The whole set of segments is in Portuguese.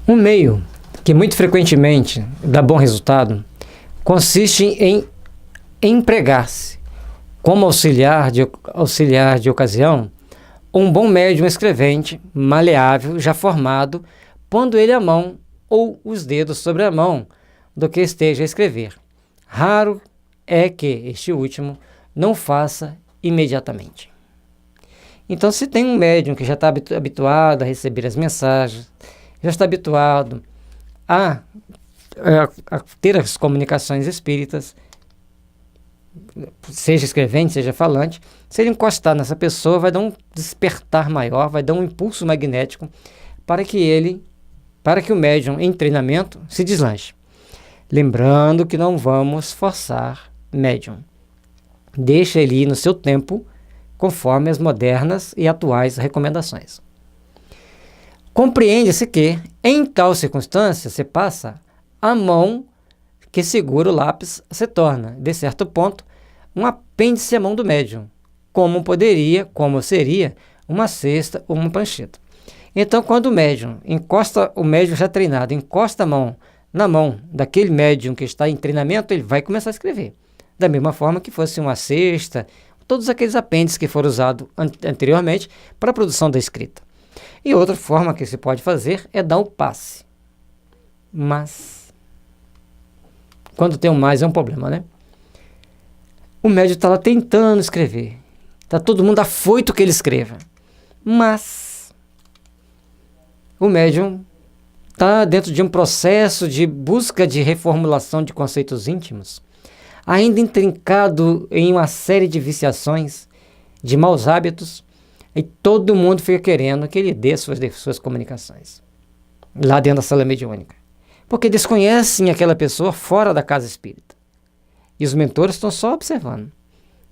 Um meio que muito frequentemente dá bom resultado consiste em empregar-se como auxiliar de ocasião um bom médium escrevente, maleável, já formado, pondo ele a mão ou os dedos sobre a mão do que esteja a escrever. Raro é que este último não faça imediatamente. Então, se tem um médium que já está habituado a receber as mensagens, já está habituado a ter as comunicações espíritas, seja escrevente, seja falante, se ele encostar nessa pessoa, vai dar um despertar maior, vai dar um impulso magnético para que o médium em treinamento se deslanche. Lembrando que não vamos forçar médium. Deixa ele ir no seu tempo, conforme as modernas e atuais recomendações. Compreende-se que, em tal circunstância, se passa a mão que segura o lápis, se torna, de certo ponto, um apêndice à mão do médium, como seria uma cesta ou uma prancheta. Então, quando o médium já treinado, encosta a mão na mão daquele médium que está em treinamento, ele vai começar a escrever. Da mesma forma que fosse uma cesta, todos aqueles apêndices que foram usados anteriormente para a produção da escrita. E outra forma que se pode fazer é dar um passe. Mas, quando tem um mais é um problema, né? O médium está lá tentando escrever. Está todo mundo afoito que ele escreva. Mas o médium está dentro de um processo de busca de reformulação de conceitos íntimos, ainda intrincado em uma série de viciações, de maus hábitos, e todo mundo fica querendo que ele dê suas comunicações lá dentro da sala mediúnica, porque desconhecem aquela pessoa fora da casa espírita. E os mentores estão só observando.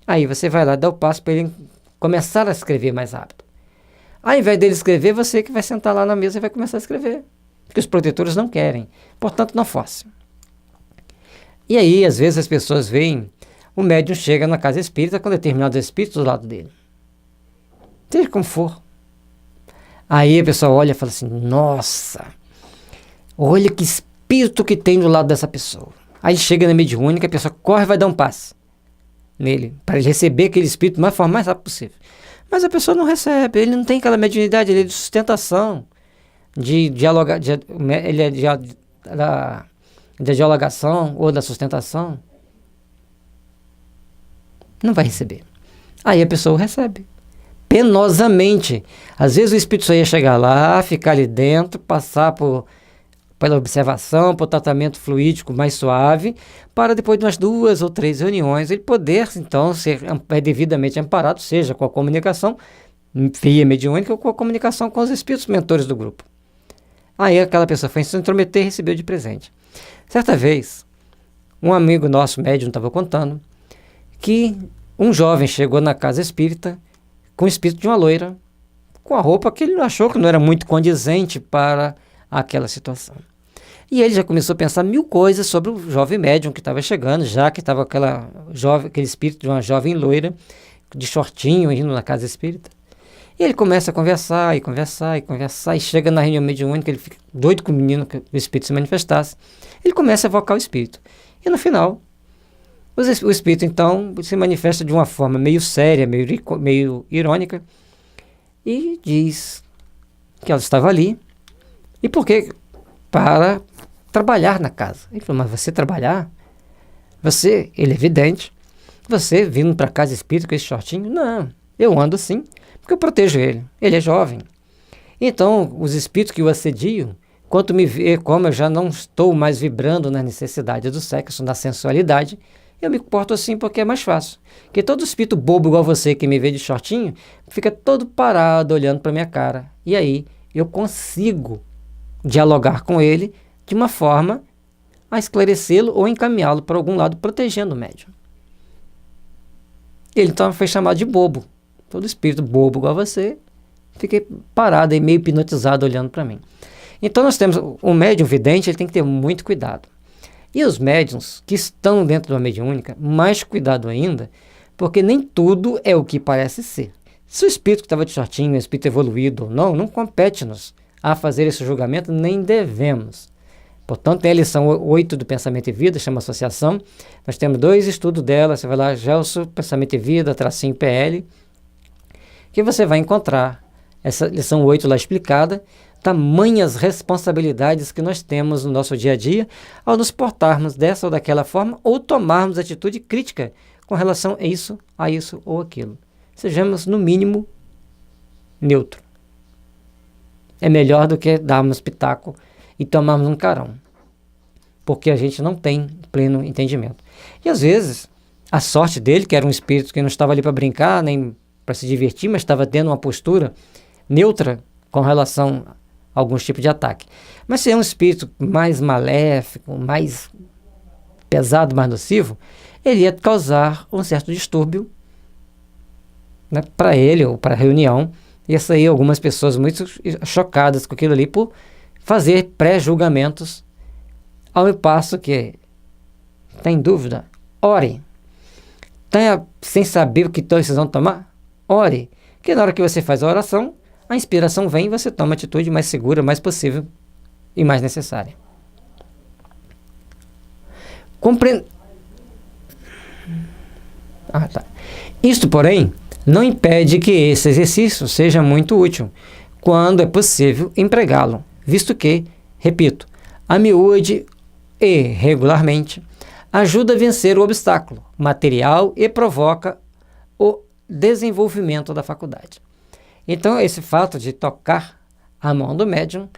Aí você vai lá dar o passo para ele começar a escrever mais rápido. Ao invés dele escrever, você que vai sentar lá na mesa e vai começar a escrever. Porque os protetores não querem. Portanto, não force. E aí, às vezes, as pessoas veem, o médium chega na casa espírita com determinados espíritos do lado dele. Seja como for. Aí a pessoa olha e fala assim, nossa, olha que espírito que tem do lado dessa pessoa. Aí chega na mediúnica, a pessoa corre e vai dar um passe nele, para ele receber aquele espírito da forma mais rápida possível. Mas a pessoa não recebe, ele não tem aquela mediunidade, ele é de sustentação, de dialogar, ele é da dialogação ou da sustentação. Não vai receber. Aí a pessoa recebe. Penosamente. Às vezes o espírito só ia chegar lá, ficar ali dentro, passar pela observação, por tratamento fluídico mais suave, para depois de umas 2 ou 3 reuniões, ele poder, então, ser devidamente amparado, seja com a comunicação via mediúnica ou com a comunicação com os espíritos mentores do grupo. Aí aquela pessoa foi se intrometer e recebeu de presente. Certa vez, um amigo nosso, médium, estava contando que um jovem chegou na casa espírita com o espírito de uma loira, com a roupa que ele achou que não era muito condizente para aquela situação. E ele já começou a pensar 1000 coisas sobre o jovem médium que estava chegando, já que estava aquele espírito de uma jovem loira, de shortinho, indo na casa espírita. E ele começa a conversar, e chega na reunião mediúnica, ele fica doido com o menino, que o espírito se manifestasse. Ele começa a evocar o espírito. E no final, o espírito, então, se manifesta de uma forma meio séria, meio irônica, e diz que ela estava ali, e por quê? Para trabalhar na casa. Ele falou, mas você trabalhar? Ele é vidente, você vindo para casa espírita com esse shortinho? Não, eu ando assim, porque eu protejo ele é jovem. Então, os espíritos que o assediam, quando me vê, como eu já não estou mais vibrando na necessidade do sexo, na sensualidade, eu me comporto assim porque é mais fácil. Porque todo espírito bobo igual você que me vê de shortinho, fica todo parado olhando para minha cara. E aí, eu consigo dialogar com ele de uma forma a esclarecê-lo ou encaminhá-lo para algum lado, protegendo o médium. Ele então foi chamado de bobo. Todo espírito bobo igual você, fiquei parado e meio hipnotizado olhando para mim. Então nós temos o médium vidente, ele tem que ter muito cuidado. E os médiums que estão dentro de uma mediúnica, mais cuidado ainda, porque nem tudo é o que parece ser. Se o espírito que estava de shortinho, um espírito evoluído ou não compete-nos a fazer esse julgamento, nem devemos. Portanto, tem a lição 8 do Pensamento e Vida, chama Associação. Nós temos 2 estudos dela, você vai lá, Gelson, Pensamento e Vida, tracinho PL, que você vai encontrar essa lição 8 lá explicada, tamanhas responsabilidades que nós temos no nosso dia a dia ao nos portarmos dessa ou daquela forma ou tomarmos atitude crítica com relação a isso ou aquilo. Sejamos, no mínimo, neutro. É melhor do que darmos pitaco e tomarmos um carão, porque a gente não tem pleno entendimento. E às vezes, a sorte dele, que era um espírito que não estava ali para brincar, nem para se divertir, mas estava tendo uma postura neutra com relação a alguns tipos de ataque. Mas se é um espírito mais maléfico, mais pesado, mais nocivo, ele ia causar um certo distúrbio, né, para ele ou para a reunião. Ia sair algumas pessoas muito chocadas com aquilo ali por fazer pré-julgamentos, ao passo que, tem dúvida, ore. Sem saber o que vocês vão tomar, ore. Que na hora que você faz a oração, a inspiração vem e você toma a atitude mais segura, mais possível e mais necessária. Isto, porém, não impede que esse exercício seja muito útil, quando é possível empregá-lo, visto que, repito, a miúde e regularmente ajuda a vencer o obstáculo material e provoca o desenvolvimento da faculdade. Então, esse fato de tocar a mão do médium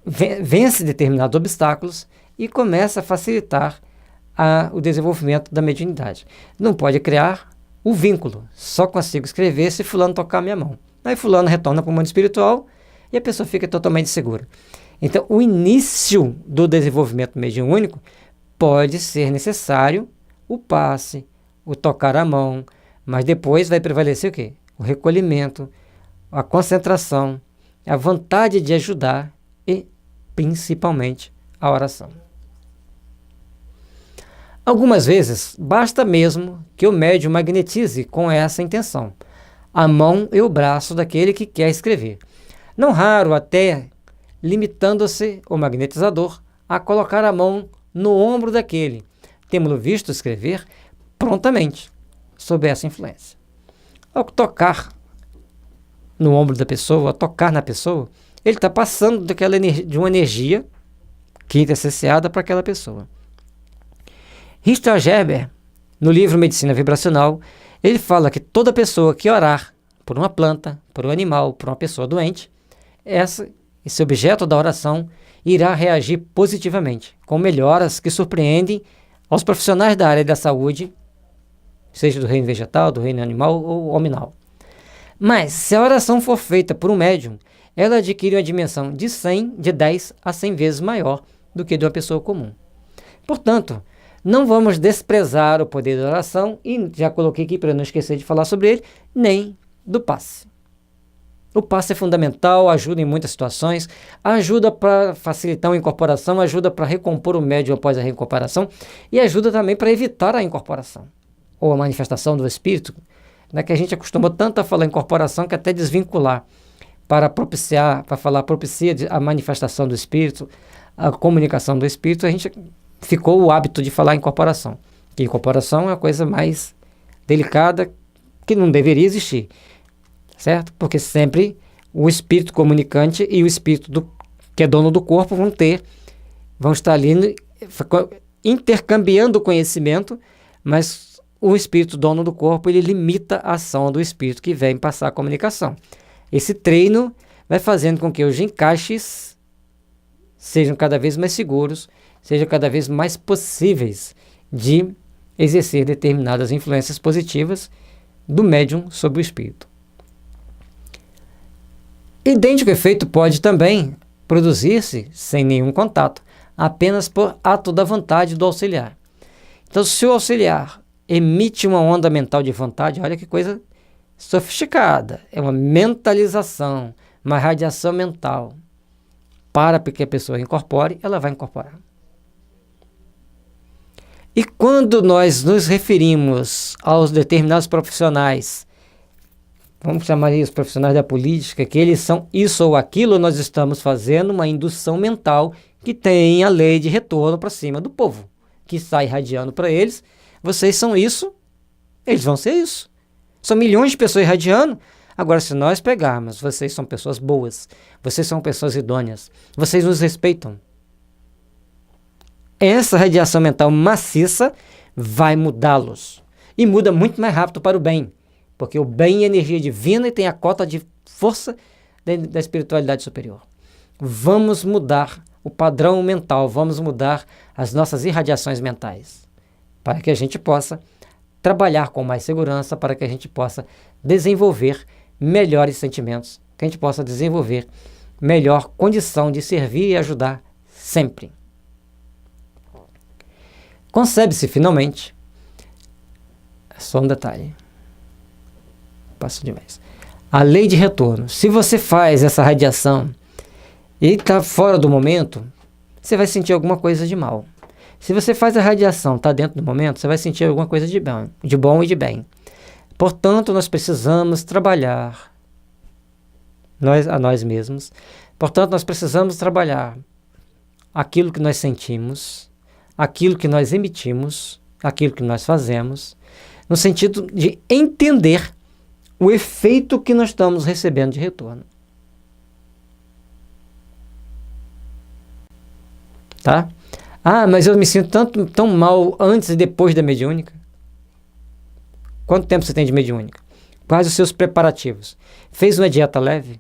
vence determinados obstáculos e começa a facilitar o desenvolvimento da mediunidade. Não pode criar o vínculo. Só consigo escrever se fulano tocar a minha mão. Aí fulano retorna para o mundo espiritual e a pessoa fica totalmente segura. Então, o início do desenvolvimento mediúnico pode ser necessário o passe, o tocar a mão, mas depois vai prevalecer o quê? O recolhimento, a concentração, a vontade de ajudar e, principalmente, a oração. Algumas vezes, basta mesmo que o médium magnetize com essa intenção a mão e o braço daquele que quer escrever. Não raro até limitando-se o magnetizador a colocar a mão no ombro daquele, temos visto escrever prontamente sob essa influência. Ao tocar no ombro da pessoa, ao tocar na pessoa, ele está passando de uma energia quintessenciada para aquela pessoa. Richard Gerber, no livro Medicina Vibracional, ele fala que toda pessoa que orar por uma planta, por um animal, por uma pessoa doente, esse objeto da oração irá reagir positivamente, com melhoras que surpreendem aos profissionais da área da saúde, seja do reino vegetal, do reino animal ou hominal. Mas, se a oração for feita por um médium, ela adquire uma dimensão de 10 a 100 vezes maior do que de uma pessoa comum. Portanto, não vamos desprezar o poder da oração, e já coloquei aqui para não esquecer de falar sobre ele, nem do passe. O passe é fundamental, ajuda em muitas situações, ajuda para facilitar a incorporação, ajuda para recompor o médium após a reincorporação e ajuda também para evitar a incorporação ou a manifestação do espírito, né, que a gente acostumou tanto a falar incorporação que até desvincular para propicia a manifestação do espírito, a comunicação do espírito, a gente ficou o hábito de falar incorporação. E incorporação é uma coisa mais delicada que não deveria existir, certo? Porque sempre o espírito comunicante e o espírito que é dono do corpo vão estar ali intercambiando o conhecimento, mas o espírito dono do corpo, ele limita a ação do espírito que vem passar a comunicação. Esse treino vai fazendo com que os encaixes sejam cada vez mais seguros, sejam cada vez mais possíveis de exercer determinadas influências positivas do médium sobre o espírito. Idêntico efeito pode também produzir-se sem nenhum contato, apenas por ato da vontade do auxiliar. Então, se o auxiliar emite uma onda mental de vontade, olha que coisa sofisticada, é uma mentalização, uma radiação mental. Para que a pessoa incorpore, ela vai incorporar. E quando nós nos referimos aos determinados profissionais vamos chamar aí os profissionais da política, que eles são isso ou aquilo, nós estamos fazendo uma indução mental que tem a lei de retorno para cima do povo, que está irradiando para eles, vocês são isso, eles vão ser isso. São milhões de pessoas irradiando. Agora, se nós pegarmos, vocês são pessoas boas, vocês são pessoas idôneas, vocês nos respeitam. Essa radiação mental maciça vai mudá-los. E muda muito mais rápido para o bem. Porque o bem é energia divina e tem a cota de força da espiritualidade superior. Vamos mudar o padrão mental, vamos mudar as nossas irradiações mentais. Para que a gente possa trabalhar com mais segurança, para que a gente possa desenvolver melhores sentimentos, que a gente possa desenvolver melhor condição de servir e ajudar sempre. Concebe-se finalmente, só um detalhe, passo demais, a lei de retorno. Se você faz essa radiação e está fora do momento, você vai sentir alguma coisa de mal. Se você faz a radiação, está dentro do momento, você vai sentir alguma coisa de bom e de bem. Portanto, nós precisamos trabalhar a nós mesmos. Portanto, nós precisamos trabalhar aquilo que nós sentimos, aquilo que nós emitimos, aquilo que nós fazemos, no sentido de entender o efeito que nós estamos recebendo de retorno. Tá? Ah, mas eu me sinto tão mal antes e depois da mediúnica. Quanto tempo você tem de mediúnica? Quais os seus preparativos? Fez uma dieta leve?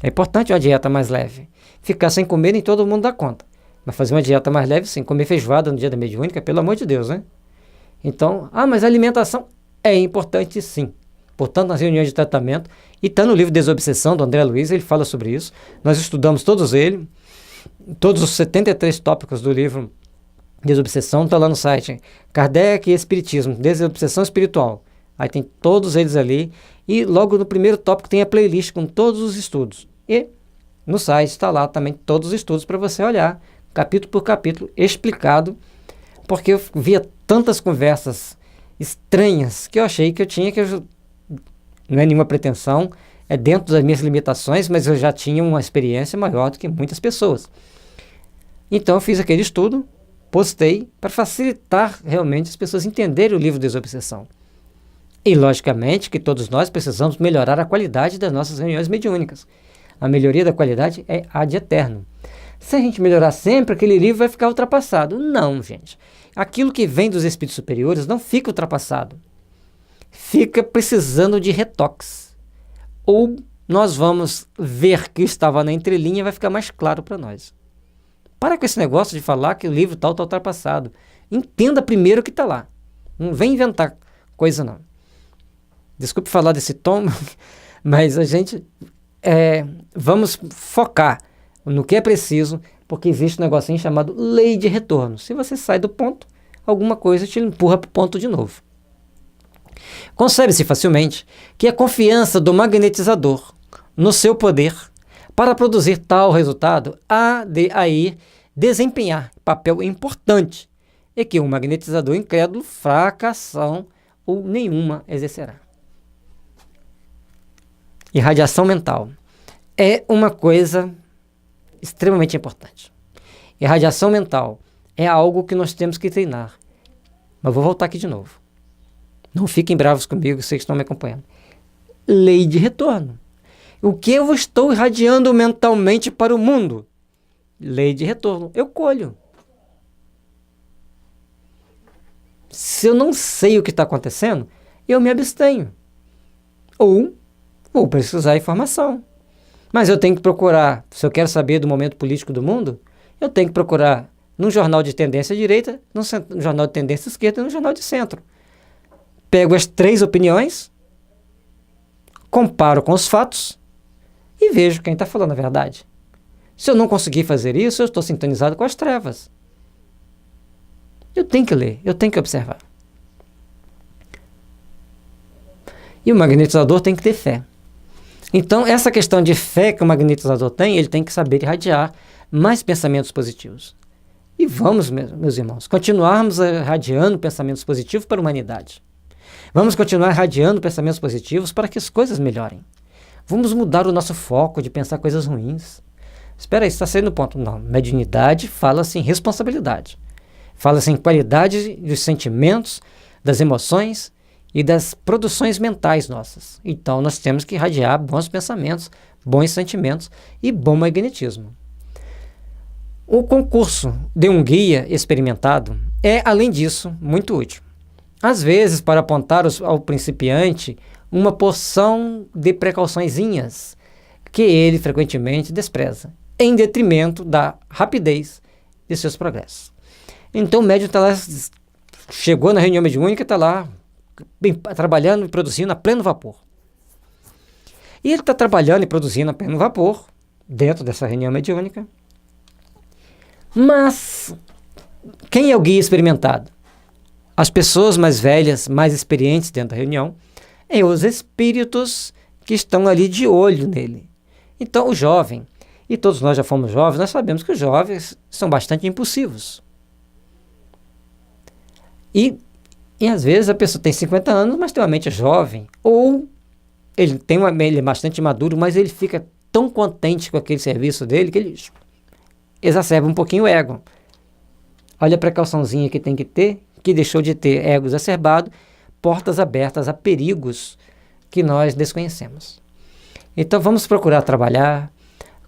É importante uma dieta mais leve. Ficar sem comer nem todo mundo dá conta. Mas fazer uma dieta mais leve, sim. Comer feijoada no dia da mediúnica, pelo amor de Deus, né? Então, mas a alimentação é importante, sim. Portanto, nas reuniões de tratamento, e está no livro Desobsessão, do André Luiz, ele fala sobre isso. Nós estudamos todos os 73 tópicos do livro Desobsessão, está lá no site. Kardec e Espiritismo, Desobsessão Espiritual. Aí tem todos eles ali. E logo no primeiro tópico tem a playlist com todos os estudos. E no site está lá também todos os estudos para você olhar, capítulo por capítulo, explicado. Porque eu via tantas conversas estranhas que eu achei que eu tinha que... Não é nenhuma pretensão, é dentro das minhas limitações, mas eu já tinha uma experiência maior do que muitas pessoas. Então eu fiz aquele estudo, postei, para facilitar realmente as pessoas entenderem o livro Desobsessão. E logicamente que todos nós precisamos melhorar a qualidade das nossas reuniões mediúnicas. A melhoria da qualidade é ad eterno. Se a gente melhorar sempre, aquele livro vai ficar ultrapassado. Não, gente. Aquilo que vem dos espíritos superiores não fica ultrapassado. Fica precisando de retoques. Ou nós vamos ver que estava na entrelinha e vai ficar mais claro para nós. Para com esse negócio de falar que o livro tal está ultrapassado. Entenda primeiro o que está lá. Não vem inventar coisa não. Desculpe falar desse tom, mas a gente vamos focar no que é preciso, porque existe um negocinho chamado lei de retorno. Se você sai do ponto, alguma coisa te empurra para o ponto de novo. Concebe-se facilmente que a confiança do magnetizador no seu poder para produzir tal resultado há de aí desempenhar papel importante e que um magnetizador incrédulo fracassão ou nenhuma exercerá. Irradiação mental é uma coisa extremamente importante. Irradiação mental é algo que nós temos que treinar. Mas vou voltar aqui de novo. Não fiquem bravos comigo, vocês estão me acompanhando. Lei de retorno. O que eu estou irradiando mentalmente para o mundo? Lei de retorno. Eu colho. Se eu não sei o que está acontecendo, eu me abstenho. Ou vou pesquisar informação. Mas eu tenho que procurar, se eu quero saber do momento político do mundo, eu tenho que procurar num jornal de tendência direita, num jornal de tendência esquerda e num jornal de centro. Pego as 3 opiniões, comparo com os fatos e vejo quem está falando a verdade. Se eu não conseguir fazer isso, eu estou sintonizado com as trevas. Eu tenho que ler, eu tenho que observar. E o magnetizador tem que ter fé. Então, essa questão de fé que o magnetizador tem, ele tem que saber irradiar mais pensamentos positivos. E vamos, meus irmãos, continuarmos irradiando pensamentos positivos para a humanidade. Vamos continuar irradiando pensamentos positivos para que as coisas melhorem. Vamos mudar o nosso foco de pensar coisas ruins. Espera aí, está saindo do ponto. Não, mediunidade fala-se em responsabilidade. Fala-se em qualidade dos sentimentos, das emoções e das produções mentais nossas. Então nós temos que irradiar bons pensamentos, bons sentimentos e bom magnetismo. O concurso de um guia experimentado é, além disso, muito útil. Às vezes, para apontar ao principiante uma porção de precauçõezinhas que ele frequentemente despreza, em detrimento da rapidez de seus progressos. Então o médium está lá, chegou na reunião mediúnica, está lá trabalhando e produzindo a pleno vapor. E ele está trabalhando e produzindo a pleno vapor dentro dessa reunião mediúnica. Mas quem é o guia experimentado? As pessoas mais velhas, mais experientes dentro da reunião, e os espíritos que estão ali de olho nele. Então o jovem, e todos nós já fomos jovens, nós sabemos que os jovens são bastante impulsivos. E às vezes a pessoa tem 50 anos, mas tem uma mente jovem, ou ele é bastante maduro, mas ele fica tão contente com aquele serviço dele que ele exacerba um pouquinho o ego. Olha a precauçãozinha que tem que ter, que deixou de ter ego exacerbado, portas abertas a perigos que nós desconhecemos. Então vamos procurar trabalhar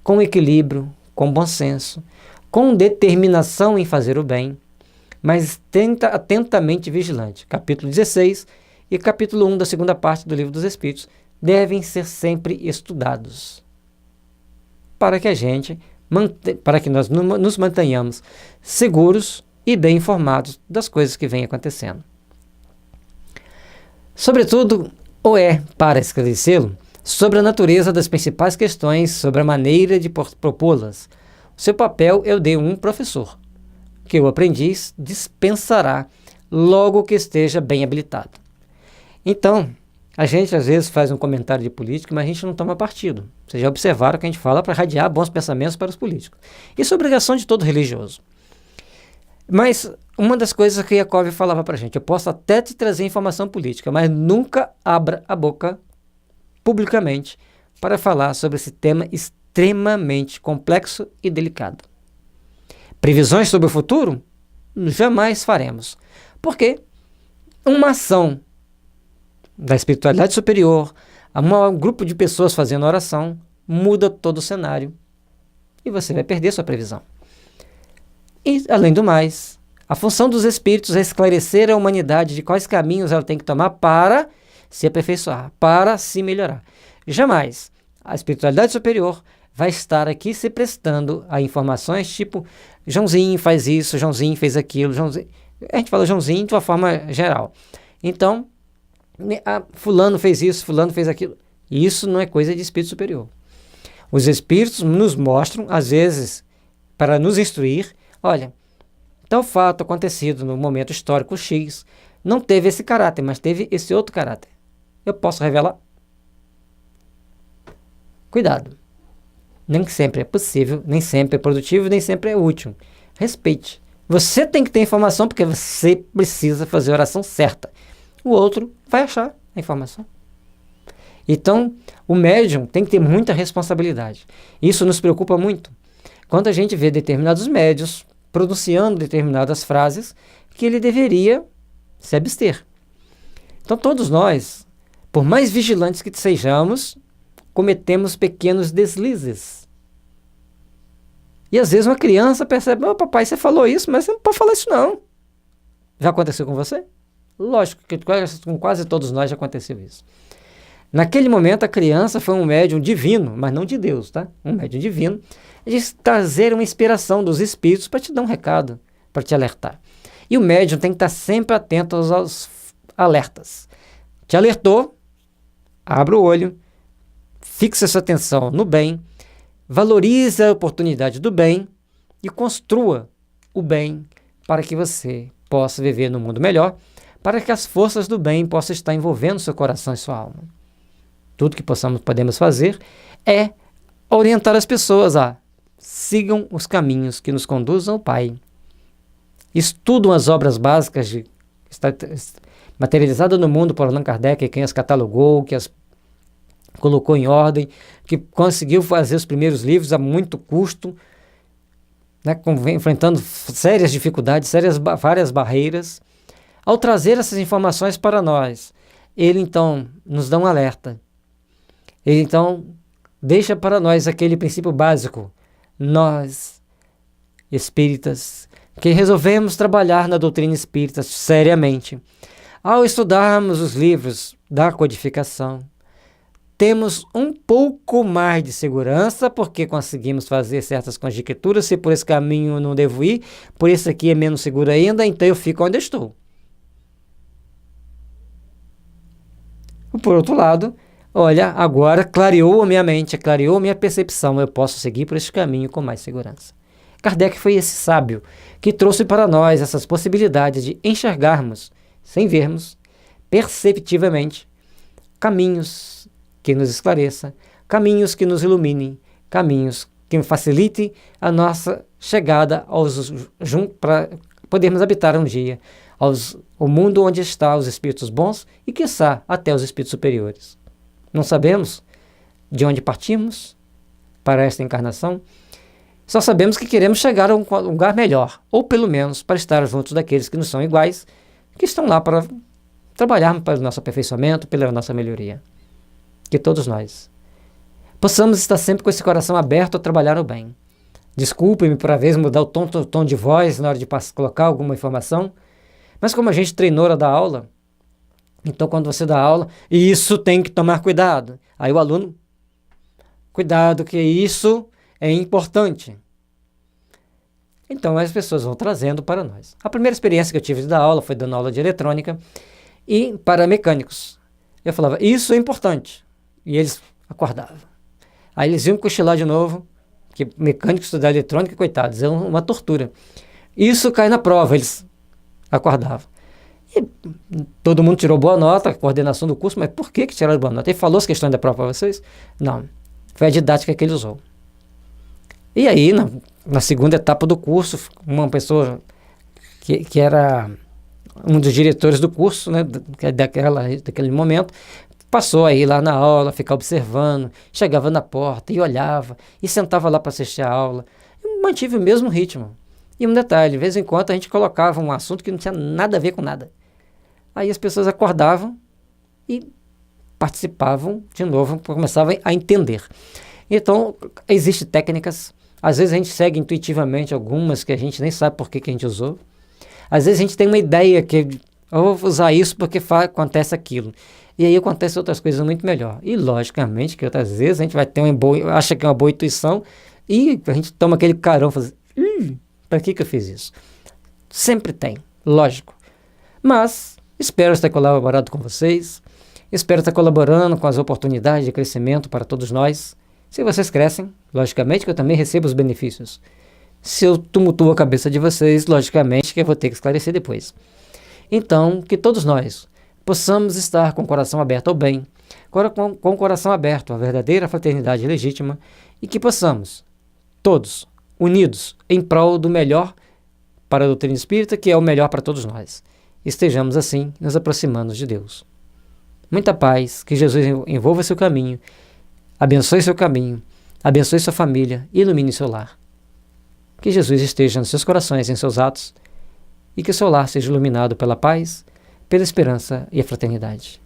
com equilíbrio, com bom senso, com determinação em fazer o bem, mas atentamente vigilante. Capítulo 16 e capítulo 1 da segunda parte do Livro dos Espíritos devem ser sempre estudados para que nós nos mantenhamos seguros e bem informados das coisas que vêm acontecendo. Sobretudo, ou é para esclarecê-lo, sobre a natureza das principais questões, sobre a maneira de propô-las. O seu papel é o de um professor, que o aprendiz dispensará logo que esteja bem habilitado. Então, a gente às vezes faz um comentário de política, mas a gente não toma partido. Vocês já observaram que a gente fala para irradiar bons pensamentos para os políticos. Isso é obrigação de todo religioso. Mas uma das coisas que Yakov falava para a gente, eu posso até te trazer informação política, mas nunca abra a boca publicamente para falar sobre esse tema extremamente complexo e delicado. Previsões sobre o futuro? Jamais faremos. Porque uma ação da espiritualidade superior, um grupo de pessoas fazendo oração, muda todo o cenário e você vai perder sua previsão. E, além do mais, a função dos espíritos é esclarecer a humanidade de quais caminhos ela tem que tomar para se aperfeiçoar, para se melhorar. Jamais a espiritualidade superior vai estar aqui se prestando a informações tipo Joãozinho faz isso, Joãozinho fez aquilo, Joãozinho... A gente fala Joãozinho de uma forma geral. Então, fulano fez isso, fulano fez aquilo. Isso não é coisa de espírito superior. Os espíritos nos mostram, às vezes, para nos instruir, olha, tal fato acontecido no momento histórico X não teve esse caráter, mas teve esse outro caráter. Eu posso revelar? Cuidado. Nem sempre é possível, nem sempre é produtivo, nem sempre é útil. Respeite. Você tem que ter informação porque você precisa fazer a oração certa. O outro vai achar a informação. Então, o médium tem que ter muita responsabilidade. Isso nos preocupa muito. Quando a gente vê determinados médiuns pronunciando determinadas frases que ele deveria se abster. Então, todos nós, por mais vigilantes que sejamos, cometemos pequenos deslizes. E às vezes uma criança percebe, papai, você falou isso, mas você não pode falar isso não. Já aconteceu com você? Lógico que com quase todos nós já aconteceu isso. Naquele momento a criança foi um médium divino, mas não de Deus, tá? Um médium divino, de trazer uma inspiração dos espíritos para te dar um recado, para te alertar. E o médium tem que estar sempre atento aos alertas. Te alertou, abra o olho, fixe sua atenção no bem, valorize a oportunidade do bem e construa o bem para que você possa viver num mundo melhor, para que as forças do bem possam estar envolvendo seu coração e sua alma. Tudo que podemos fazer é orientar as pessoas a sigam os caminhos que nos conduzam ao Pai. Estudam as obras básicas de materializada no mundo por Allan Kardec, quem as catalogou, que as colocou em ordem, que conseguiu fazer os primeiros livros a muito custo, né, enfrentando sérias dificuldades, várias barreiras. Ao trazer essas informações para nós, ele então nos dá um alerta. Ele então deixa para nós aquele princípio básico. Nós, espíritas, que resolvemos trabalhar na doutrina espírita seriamente, ao estudarmos os livros da codificação, temos um pouco mais de segurança, porque conseguimos fazer certas conjecturas. Se por esse caminho eu não devo ir, por esse aqui é menos seguro ainda, então eu fico onde estou. Por outro lado, olha, agora clareou a minha mente, clareou a minha percepção, eu posso seguir por esse caminho com mais segurança. Kardec foi esse sábio que trouxe para nós essas possibilidades de enxergarmos, sem vermos, perceptivamente, caminhos que nos esclareça, caminhos que nos iluminem, caminhos que facilitem a nossa chegada para podermos habitar um dia o mundo onde estão os espíritos bons e, quiçá, até os espíritos superiores. Não sabemos de onde partimos para esta encarnação, só sabemos que queremos chegar a um lugar melhor, ou pelo menos para estar juntos daqueles que nos são iguais, que estão lá para trabalharmos para o nosso aperfeiçoamento, pela nossa melhoria. Que todos nós possamos estar sempre com esse coração aberto a trabalhar o bem. Desculpe-me por, às vezes, mudar o tom de voz na hora de colocar alguma informação, mas como a gente treinou a dar aula, então quando você dá aula, isso tem que tomar cuidado. Aí o aluno, cuidado que isso é importante. Então as pessoas vão trazendo para nós. A primeira experiência que eu tive de dar aula foi dando aula de eletrônica e para mecânicos. Eu falava, isso é importante. E eles acordavam. Aí eles iam cochilar de novo, que mecânico estudar eletrônica, coitados, é uma tortura. Isso cai na prova, eles acordavam. E todo mundo tirou boa nota, a coordenação do curso, mas por que tiraram boa nota? Ele falou as questões da prova para vocês? Não, foi a didática que ele usou. E aí, na segunda etapa do curso, uma pessoa que era um dos diretores do curso, né, daquele momento, passou aí lá na aula, ficava observando, chegava na porta e olhava, e sentava lá para assistir a aula. E mantive o mesmo ritmo. E um detalhe, de vez em quando a gente colocava um assunto que não tinha nada a ver com nada. Aí as pessoas acordavam e participavam de novo, começavam a entender. Então, existem técnicas, às vezes a gente segue intuitivamente algumas que a gente nem sabe por que a gente usou. Às vezes a gente tem uma ideia que eu vou usar isso porque acontece aquilo. E aí acontecem outras coisas muito melhor. E logicamente que outras vezes a gente vai ter acha que é uma boa intuição e a gente toma aquele carão e fala, para que eu fiz isso? Sempre tem, lógico. Mas espero estar colaborando com vocês, espero estar colaborando com as oportunidades de crescimento para todos nós. Se vocês crescem, logicamente que eu também recebo os benefícios. Se eu tumultuo a cabeça de vocês, logicamente que eu vou ter que esclarecer depois. Então, que todos nós possamos estar com o coração aberto ao bem, com o coração aberto à verdadeira fraternidade legítima e que possamos, todos, unidos em prol do melhor para a doutrina espírita, que é o melhor para todos nós. Estejamos assim nos aproximando de Deus. Muita paz, que Jesus envolva seu caminho, abençoe seu caminho, abençoe sua família e ilumine seu lar. Que Jesus esteja nos seus corações e em seus atos e que seu lar seja iluminado pela paz, pela esperança e a fraternidade.